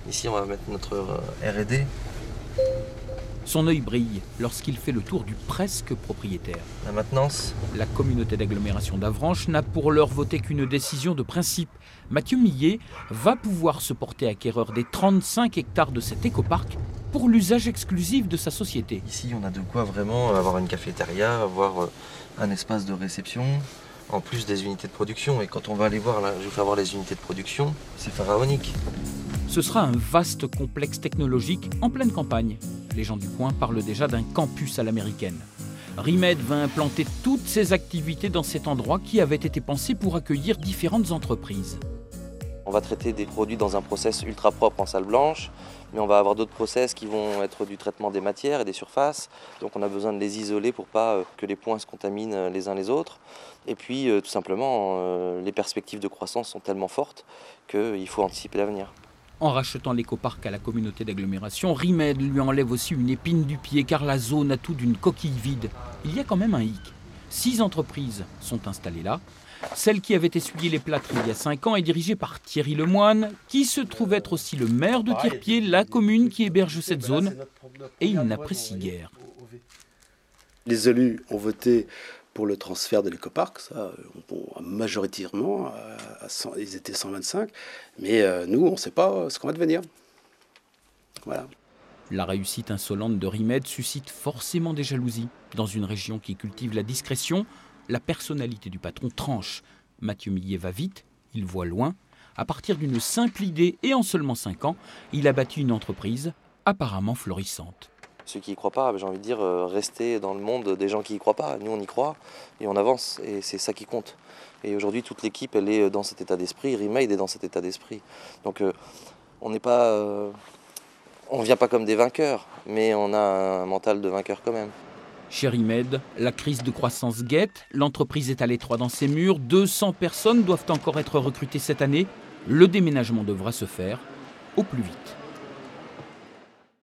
Ici, on va mettre notre R&D. Son œil brille lorsqu'il fait le tour du presque propriétaire. La maintenance. La communauté d'agglomération d'Avranches n'a pour l'heure voté qu'une décision de principe. Mathieu Millet va pouvoir se porter acquéreur des 35 hectares de cet écoparc pour l'usage exclusif de sa société. Ici, on a de quoi vraiment avoir une cafétéria, avoir un espace de réception, en plus des unités de production. Et quand on va aller voir, là, je vais faire voir les unités de production, c'est pharaonique. Ce sera un vaste complexe technologique en pleine campagne. Les gens du coin parlent déjà d'un campus à l'américaine. Rimed va implanter toutes ses activités dans cet endroit qui avait été pensé pour accueillir différentes entreprises. On va traiter des produits dans un process ultra propre en salle blanche, mais on va avoir d'autres process qui vont être du traitement des matières et des surfaces. Donc on a besoin de les isoler pour pas que les points se contaminent les uns les autres. Et puis tout simplement, les perspectives de croissance sont tellement fortes qu'il faut anticiper l'avenir. En rachetant l'écoparc à la communauté d'agglomération, Rimed lui enlève aussi une épine du pied car la zone a tout d'une coquille vide. Il y a quand même un hic. 6 entreprises sont installées là. Celle qui avait essuyé les plâtres il y a 5 ans est dirigée par Thierry Lemoine, qui se trouve être aussi le maire de Tirpier, la commune qui héberge cette zone, et il n'apprécie guère. Les élus ont voté pour le transfert de l'écoparc, ça, majoritairement, ils étaient 125, mais nous, on ne sait pas ce qu'on va devenir. Voilà. La réussite insolente de Rimed suscite forcément des jalousies. Dans une région qui cultive la discrétion, la personnalité du patron tranche. Mathieu Millet va vite, il voit loin. À partir d'une simple idée et en seulement 5 ans, il a bâti une entreprise apparemment florissante. Ceux qui y croient pas, j'ai envie de dire, rester dans le monde des gens qui y croient pas. Nous, on y croit et on avance et c'est ça qui compte. Et aujourd'hui, toute l'équipe, elle est dans cet état d'esprit. Rimed est dans cet état d'esprit. Donc, on n'est pas, on vient pas comme des vainqueurs, mais on a un mental de vainqueur quand même. Chez Rimed, la crise de croissance guette. L'entreprise est à l'étroit dans ses murs. 200 personnes doivent encore être recrutées cette année. Le déménagement devra se faire au plus vite.